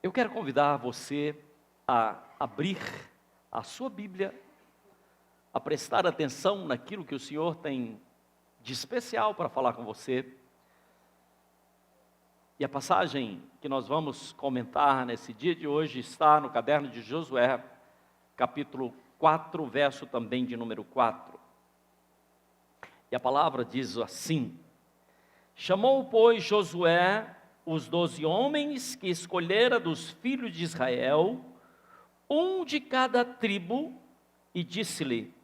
Eu quero convidar você a abrir a sua Bíblia, a prestar atenção naquilo que o Senhor tem de especial para falar com você. E a passagem que nós vamos comentar nesse dia de hoje está no caderno de Josué, capítulo 4, verso também de número 4. E a palavra diz assim: chamou, pois, Josué os 12 homens que escolhera dos filhos de Israel, um de cada tribo, e disse-lhe: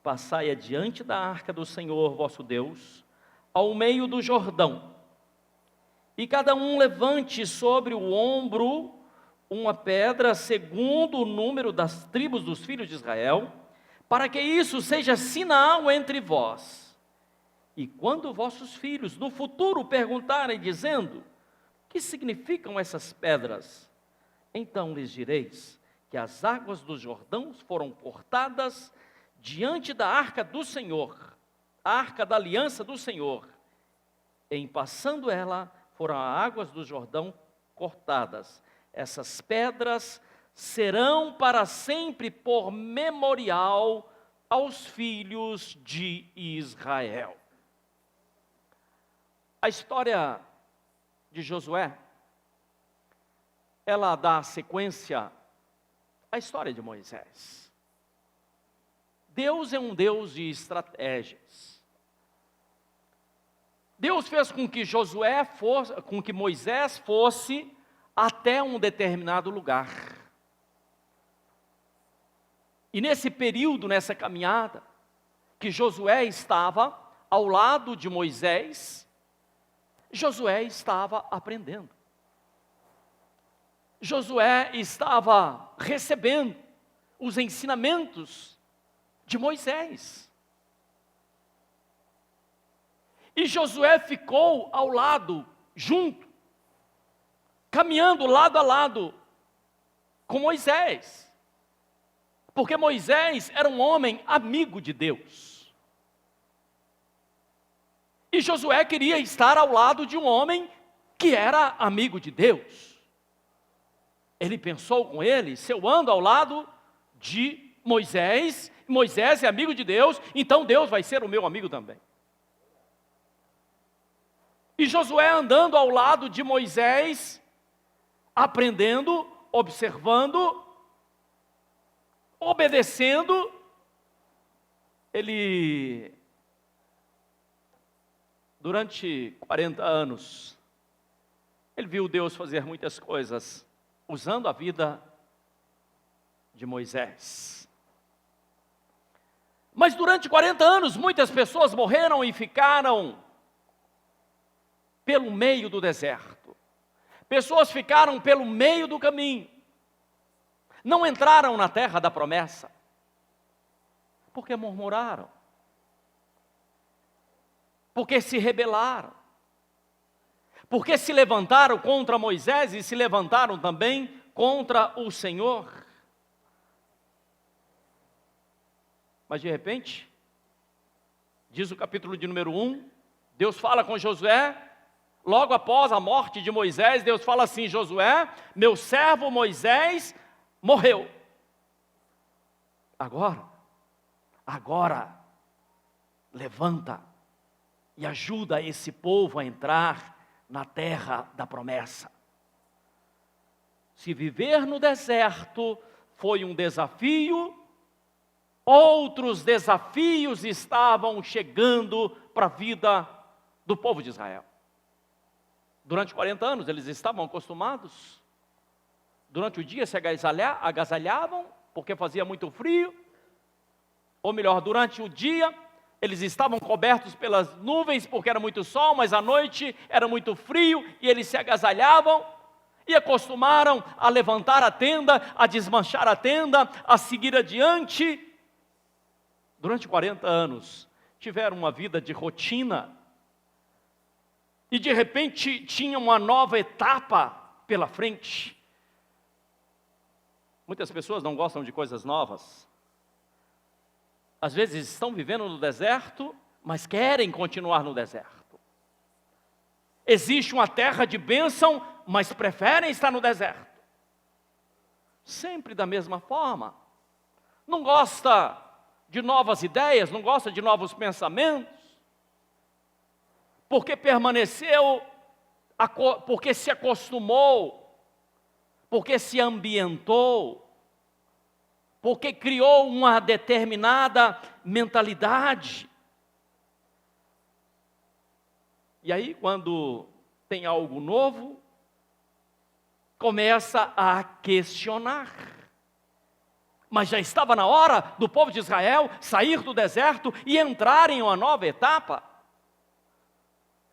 passai adiante da arca do Senhor vosso Deus, ao meio do Jordão, e cada um levante sobre o ombro uma pedra, segundo o número das tribos dos filhos de Israel, para que isso seja sinal entre vós. E quando vossos filhos no futuro perguntarem, dizendo: que significam essas pedras? Então lhes direis que as águas do Jordão foram cortadas diante da arca do Senhor, a arca da aliança do Senhor. Em passando ela, foram as águas do Jordão cortadas. Essas pedras serão para sempre por memorial aos filhos de Israel. A história de Josué, ela dá sequência à história de Moisés. Deus é um Deus de estratégias. Deus fez com que Moisés fosse até um determinado lugar. E nesse período, nessa caminhada, que Josué estava ao lado de Moisés, Josué estava aprendendo. Josué estava recebendo os ensinamentos de Moisés. E Josué ficou ao lado, junto, caminhando lado a lado com Moisés. Porque Moisés era um homem amigo de Deus. E Josué queria estar ao lado de um homem que era amigo de Deus. Ele pensou com ele: se eu ando ao lado de Moisés, Moisés é amigo de Deus, então Deus vai ser o meu amigo também. E Josué andando ao lado de Moisés, aprendendo, observando, obedecendo, ele, durante 40 anos, ele viu Deus fazer muitas coisas, usando a vida de Moisés. Mas durante 40 anos, muitas pessoas morreram e ficaram pelo meio do deserto. Pessoas ficaram pelo meio do caminho. Não entraram na terra da promessa, porque murmuraram, porque se rebelaram, porque se levantaram contra Moisés e se levantaram também contra o Senhor. Mas de repente, diz o capítulo de número 1, Deus fala com Josué, logo após a morte de Moisés, Deus fala assim: Josué, meu servo Moisés morreu. Agora, levanta e ajuda esse povo a entrar na terra da promessa. Se viver no deserto foi um desafio, outros desafios estavam chegando para a vida do povo de Israel. Durante 40 anos eles estavam acostumados. Durante o dia se agasalhavam, porque fazia muito frio. Ou melhor, durante o dia eles estavam cobertos pelas nuvens, porque era muito sol, mas à noite era muito frio, e eles se agasalhavam, e acostumaram a levantar a tenda, a desmanchar a tenda, a seguir adiante. Durante 40 anos, tiveram uma vida de rotina, e de repente tinha uma nova etapa pela frente. Muitas pessoas não gostam de coisas novas. Às vezes estão vivendo no deserto, mas querem continuar no deserto. Existe uma terra de bênção, mas preferem estar no deserto. sempre da mesma forma. Não gosta de novas ideias, não gosta de novos pensamentos, porque permaneceu, porque se acostumou, porque se ambientou, porque criou uma determinada mentalidade. E aí, quando tem algo novo, começa a questionar. Mas já estava na hora do povo de Israel sair do deserto e entrar em uma nova etapa.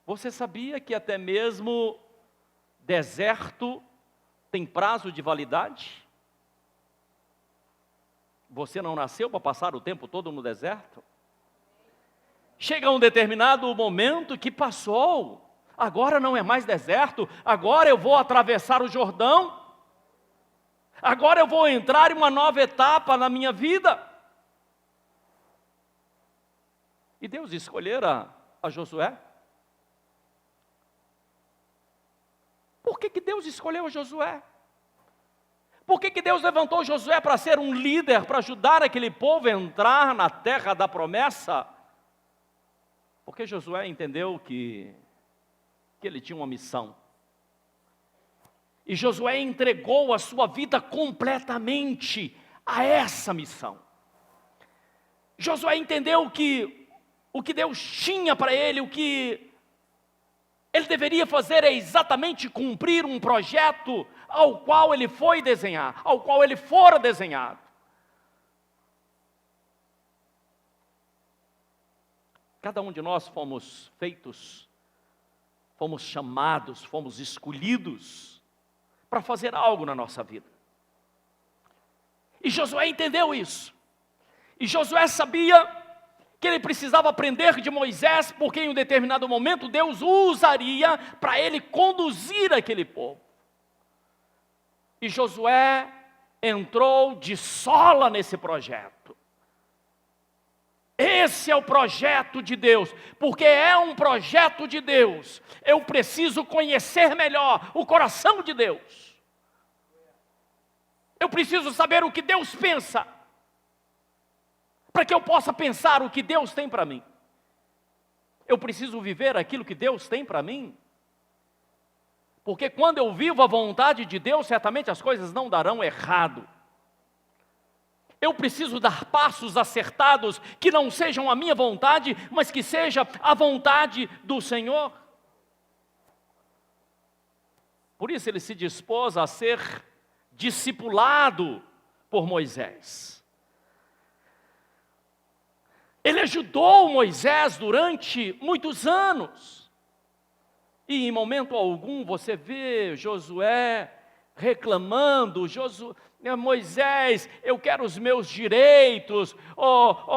Você sabia que até mesmo deserto tem prazo de validade? Você não nasceu para passar o tempo todo no deserto? Chega um determinado momento que passou. Agora não é mais deserto, agora eu vou atravessar o Jordão. Agora eu vou entrar em uma nova etapa na minha vida. E Deus escolhera a Josué. Por que Deus escolheu Josué? Por que Deus levantou Josué para ser um líder, para ajudar aquele povo a entrar na terra da promessa? Porque Josué entendeu que ele tinha uma missão. E Josué entregou a sua vida completamente a essa missão. Josué entendeu que o que Deus tinha para ele, o que ele deveria fazer é exatamente cumprir um projeto ao qual ele foi desenhar, ao qual ele fora desenhado. Cada um de nós fomos feitos, fomos chamados, fomos escolhidos para fazer algo na nossa vida. E Josué entendeu isso. E Josué sabia que ele precisava aprender de Moisés, porque em um determinado momento Deus o usaria para ele conduzir aquele povo. E Josué entrou de sola nesse projeto. Esse é o projeto de Deus, porque é um projeto de Deus. Eu preciso conhecer melhor o coração de Deus. Eu preciso saber o que Deus pensa, para que eu possa pensar o que Deus tem para mim. Eu preciso viver aquilo que Deus tem para mim, porque quando eu vivo a vontade de Deus, certamente as coisas não darão errado. Eu preciso dar passos acertados, que não sejam a minha vontade, mas que seja a vontade do Senhor. Por isso ele se dispôs a ser discipulado por Moisés. Ele ajudou Moisés durante muitos anos. E em momento algum você vê Josué reclamando, Moisés, eu quero os meus direitos,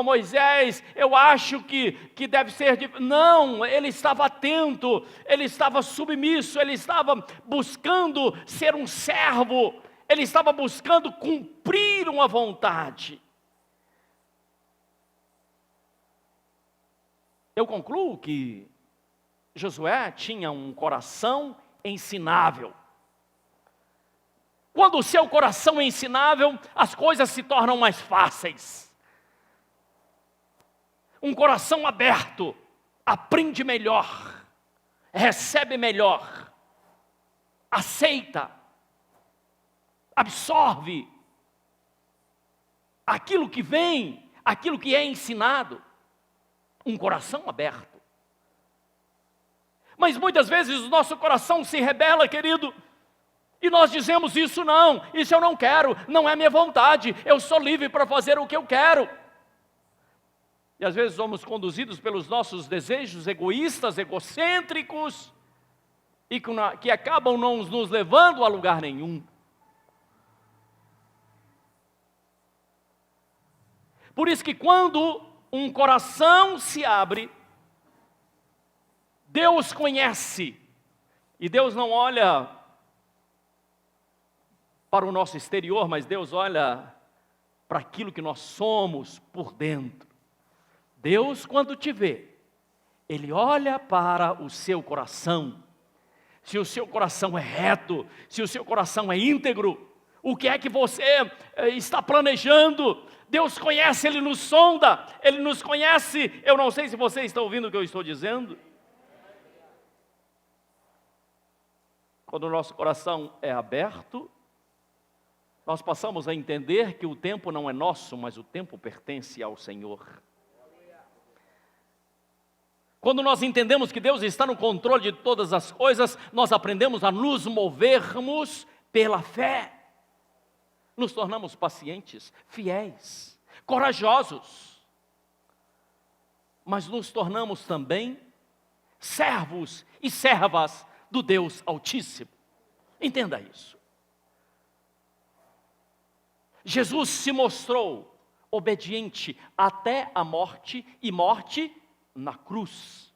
Moisés, eu acho que deve ser... Não, ele estava atento, ele estava submisso, ele estava buscando ser um servo, ele estava buscando cumprir uma vontade. Eu concluo que Josué tinha um coração ensinável. Quando o seu coração é ensinável, as coisas se tornam mais fáceis. Um coração aberto aprende melhor, recebe melhor, aceita, absorve aquilo que vem, aquilo que é ensinado. Um coração aberto. Mas muitas vezes o nosso coração se rebela, querido, e nós dizemos isso eu não quero, não é minha vontade, eu sou livre para fazer o que eu quero. E às vezes somos conduzidos pelos nossos desejos egoístas, egocêntricos, e que acabam não nos levando a lugar nenhum. Por isso que quando um coração se abre, Deus conhece, e Deus não olha para o nosso exterior, mas Deus olha para aquilo que nós somos por dentro. Deus, quando te vê, Ele olha para o seu coração. Se o seu coração é reto, se o seu coração é íntegro, O que é que você está planejando? Deus conhece, Ele nos sonda, Ele nos conhece. Eu não sei se você está ouvindo o que eu estou dizendo. Quando o nosso coração é aberto, nós passamos a entender que o tempo não é nosso, mas o tempo pertence ao Senhor. Quando nós entendemos que Deus está no controle de todas as coisas, nós aprendemos a nos movermos pela fé. Nos tornamos pacientes, fiéis, corajosos. Mas nos tornamos também servos e servas do Deus Altíssimo. Entenda isso. Jesus se mostrou obediente até a morte, e morte na cruz.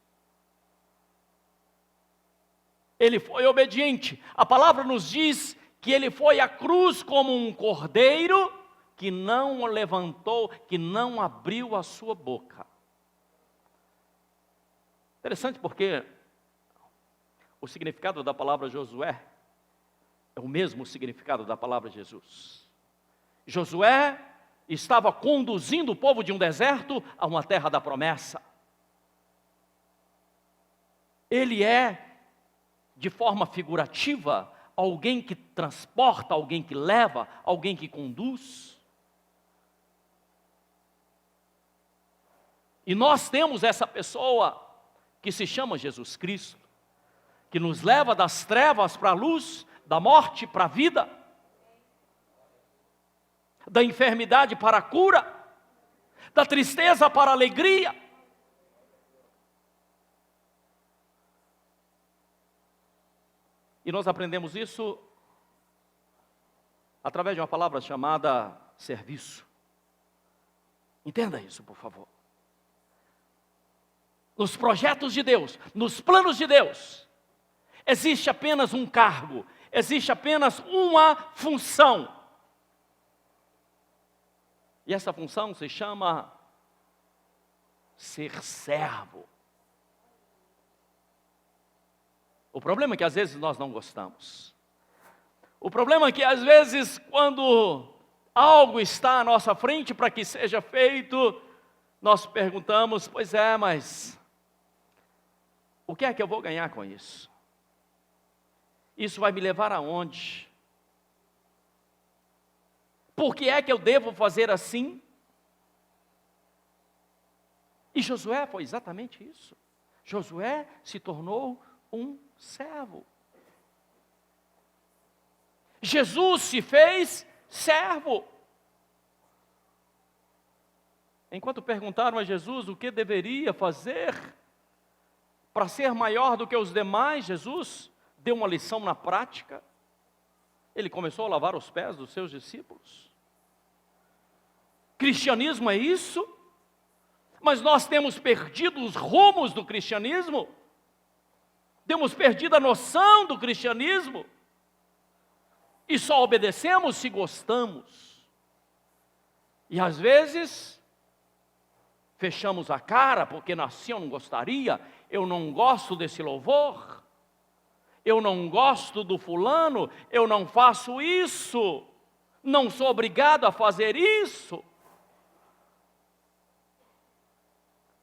Ele foi obediente. A palavra nos diz que ele foi à cruz como um cordeiro que não levantou, que não abriu a sua boca. Interessante porque o significado da palavra Josué é o mesmo significado da palavra Jesus. Josué estava conduzindo o povo de um deserto a uma terra da promessa. Ele é, de forma figurativa, alguém que transporta, alguém que leva, alguém que conduz. E nós temos essa pessoa que se chama Jesus Cristo, que nos leva das trevas para a luz, da morte para a vida, da enfermidade para a cura, da tristeza para a alegria. E nós aprendemos isso através de uma palavra chamada serviço. Entenda isso, por favor. Nos projetos de Deus, nos planos de Deus, existe apenas um cargo, existe apenas uma função. E essa função se chama ser servo. O problema é que às vezes nós não gostamos. O problema é que às vezes quando algo está à nossa frente para que seja feito, nós perguntamos, pois é, mas o que é que eu vou ganhar com isso? Isso vai me levar aonde? Por que é que eu devo fazer assim? E Josué foi exatamente isso. Josué se tornou um servo. Jesus se fez servo. Enquanto perguntaram a Jesus o que deveria fazer para ser maior do que os demais, Jesus deu uma lição na prática. Ele começou a lavar os pés dos seus discípulos. Cristianismo é isso? Mas nós temos perdido os rumos do cristianismo. Temos perdido a noção do cristianismo. E só obedecemos se gostamos. E às vezes fechamos a cara porque assim eu não gostaria, eu não gosto desse louvor, eu não gosto do fulano, eu não faço isso, não sou obrigado a fazer isso.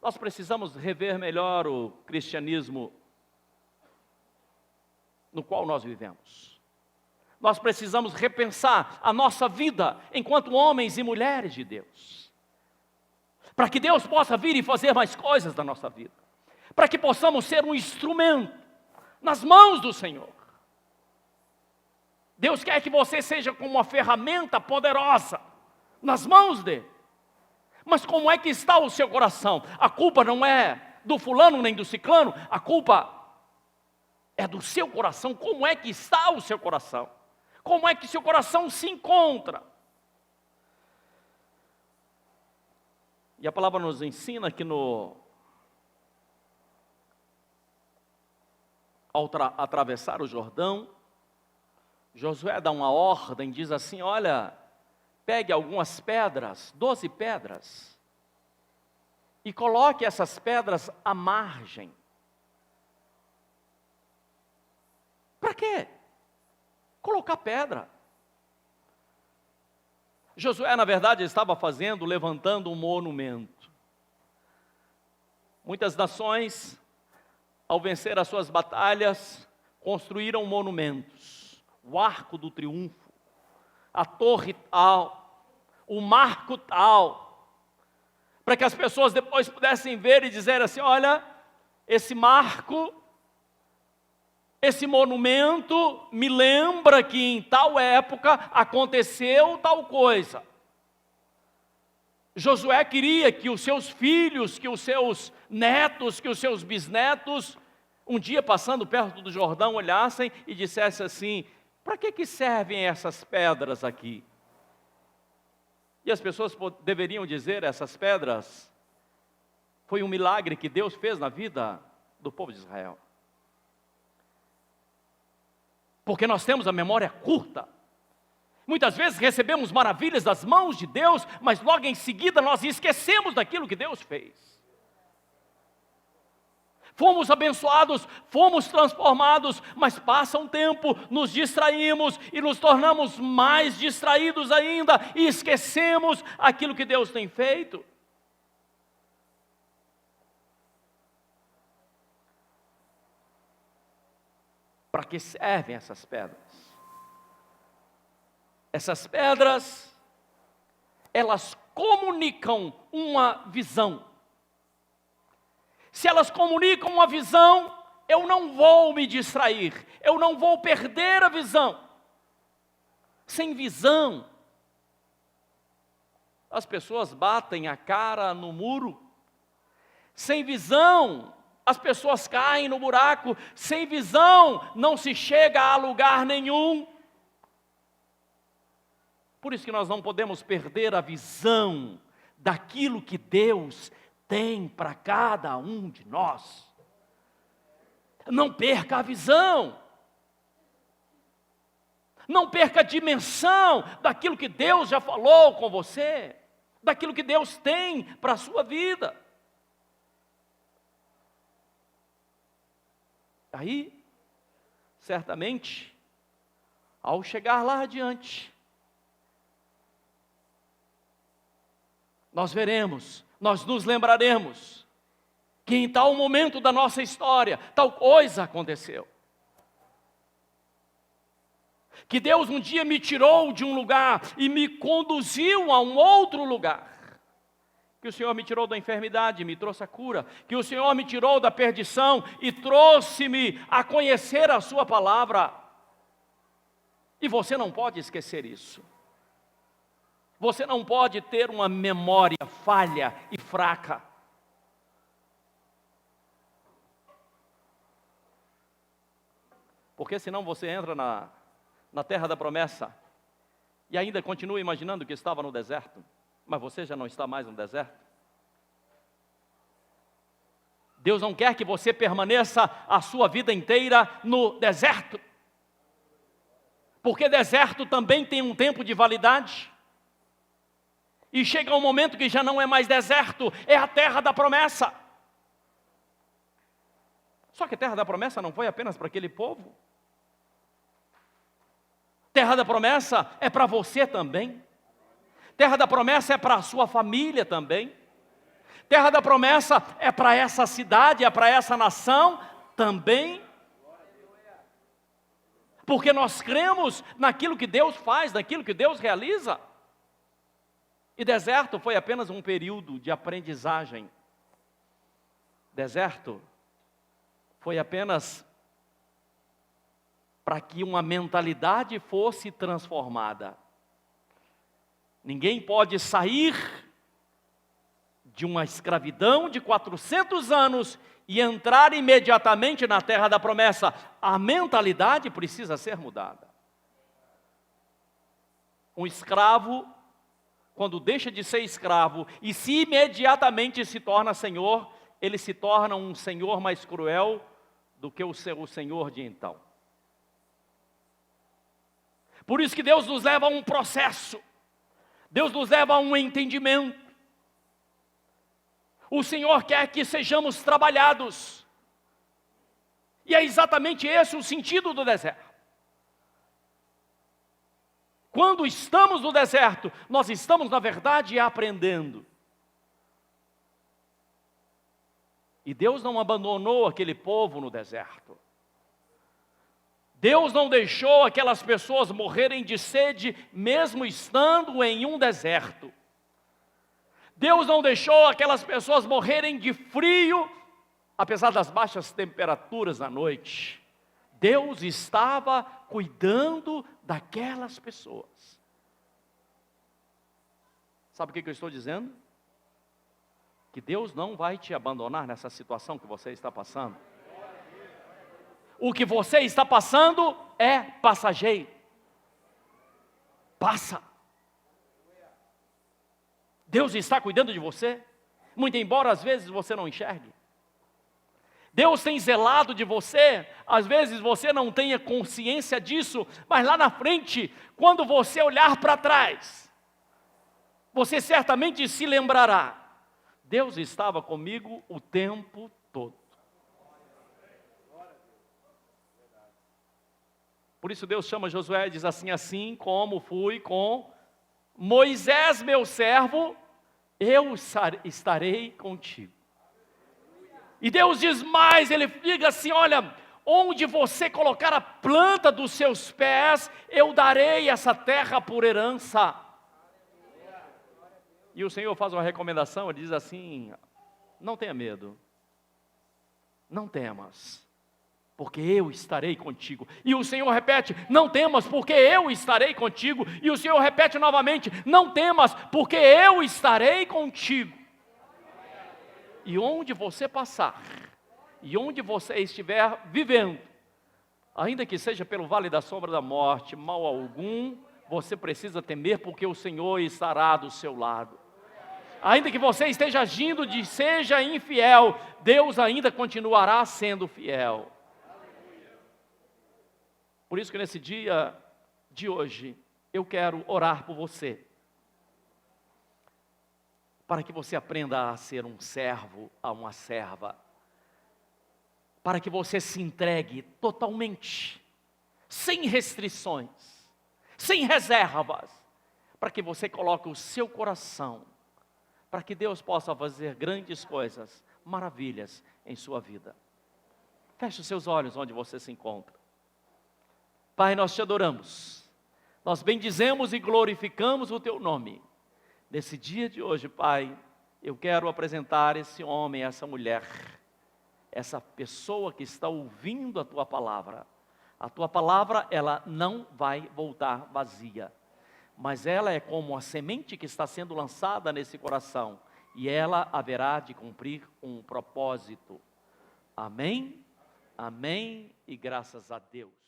Nós precisamos rever melhor o cristianismo no qual nós vivemos. Nós precisamos repensar a nossa vida enquanto homens e mulheres de Deus, para que Deus possa vir e fazer mais coisas da nossa vida, para que possamos ser um instrumento nas mãos do Senhor. Deus quer que você seja como uma ferramenta poderosa nas mãos dele. Mas como é que está o seu coração? A culpa não é do fulano nem do ciclano, a culpa é do seu coração. Como é que está o seu coração? Como é que seu coração se encontra? E a palavra nos ensina que ao atravessar o Jordão, Josué dá uma ordem, diz assim, olha, pegue algumas pedras, 12 pedras, e coloque essas pedras à margem. Para quê? Colocar pedra. Josué, na verdade, estava levantando um monumento. Muitas nações, ao vencer as suas batalhas, construíram monumentos. O Arco do Triunfo, a Torre tal, o Marco tal, para que as pessoas depois pudessem ver e dizer assim: olha, esse marco, esse monumento me lembra que em tal época aconteceu tal coisa. Josué queria que os seus filhos, que os seus netos, que os seus bisnetos, um dia passando perto do Jordão, olhassem e dissessem assim: para que servem essas pedras aqui? E as pessoas deveriam dizer: essas pedras foi um milagre que Deus fez na vida do povo de Israel. Porque nós temos a memória curta. Muitas vezes recebemos maravilhas das mãos de Deus, mas logo em seguida nós esquecemos daquilo que Deus fez. Fomos abençoados, fomos transformados, mas passa um tempo, nos distraímos e nos tornamos mais distraídos ainda e esquecemos aquilo que Deus tem feito. Para que servem essas pedras? Essas pedras, elas comunicam uma visão. Se elas comunicam uma visão, eu não vou me distrair, eu não vou perder a visão. Sem visão, as pessoas batem a cara no muro. Sem visão, as pessoas caem no buraco. Sem visão, não se chega a lugar nenhum. Por isso que nós não podemos perder a visão daquilo que Deus tem para cada um de nós. Não perca a visão. Não perca a dimensão daquilo que Deus já falou com você, daquilo que Deus tem para a sua vida. Aí, certamente, ao chegar lá adiante, nós veremos, nós nos lembraremos que em tal momento da nossa história, tal coisa aconteceu. Que Deus um dia me tirou de um lugar e me conduziu a um outro lugar. Que o Senhor me tirou da enfermidade e me trouxe a cura. Que o Senhor me tirou da perdição e trouxe-me a conhecer a sua palavra. E você não pode esquecer isso. Você não pode ter uma memória falha e fraca. Porque senão você entra na terra da promessa e ainda continua imaginando que estava no deserto, mas você já não está mais no deserto. Deus não quer que você permaneça a sua vida inteira no deserto, porque deserto também tem um tempo de validade. E chega um momento que já não é mais deserto, é a terra da promessa. Só que a terra da promessa não foi apenas para aquele povo. Terra da promessa é para você também. Terra da promessa é para a sua família também. Terra da promessa é para essa cidade, é para essa nação também. Porque nós cremos naquilo que Deus faz, naquilo que Deus realiza. E deserto foi apenas um período de aprendizagem. Deserto foi apenas para que uma mentalidade fosse transformada. Ninguém pode sair de uma escravidão de 400 anos e entrar imediatamente na terra da promessa. A mentalidade precisa ser mudada. Um escravo, quando deixa de ser escravo e se imediatamente se torna senhor, ele se torna um senhor mais cruel do que o senhor de então. Por isso que Deus nos leva a um processo. Deus nos leva a um entendimento. O Senhor quer que sejamos trabalhados. E é exatamente esse o sentido do deserto. Quando estamos no deserto, nós estamos, na verdade, aprendendo. E Deus não abandonou aquele povo no deserto. Deus não deixou aquelas pessoas morrerem de sede, mesmo estando em um deserto. Deus não deixou aquelas pessoas morrerem de frio, apesar das baixas temperaturas à noite. Deus estava cuidando daquelas pessoas. Sabe o que eu estou dizendo? Que Deus não vai te abandonar nessa situação que você está passando. O que você está passando é passageiro. Passa. Deus está cuidando de você, muito embora às vezes você não enxergue. Deus tem zelado de você, às vezes você não tenha consciência disso, mas lá na frente, quando você olhar para trás, você certamente se lembrará. Deus estava comigo o tempo todo. Por isso Deus chama Josué e diz assim: assim como fui com Moisés meu servo, eu estarei contigo. E Deus diz mais, Ele diga assim: olha, onde você colocar a planta dos seus pés, eu darei essa terra por herança. E o Senhor faz uma recomendação, Ele diz assim: não tenha medo, não temas, porque eu estarei contigo. E o Senhor repete: não temas, porque eu estarei contigo. E o Senhor repete novamente: não temas, porque eu estarei contigo. E onde você passar, e onde você estiver vivendo, ainda que seja pelo vale da sombra da morte, mal algum você precisa temer, porque o Senhor estará do seu lado. Ainda que você esteja agindo de seja infiel, Deus ainda continuará sendo fiel. Por isso que nesse dia de hoje, eu quero orar por você, para que você aprenda a ser um servo, a uma serva, para que você se entregue totalmente, sem restrições, sem reservas, para que você coloque o seu coração, para que Deus possa fazer grandes coisas, maravilhas em sua vida. Feche os seus olhos onde você se encontra. Pai, nós te adoramos, nós bendizemos e glorificamos o teu nome. Nesse dia de hoje, Pai, eu quero apresentar esse homem, essa mulher, essa pessoa que está ouvindo a Tua palavra. A Tua palavra, ela não vai voltar vazia, mas ela é como a semente que está sendo lançada nesse coração, e ela haverá de cumprir um propósito. Amém? Amém e graças a Deus.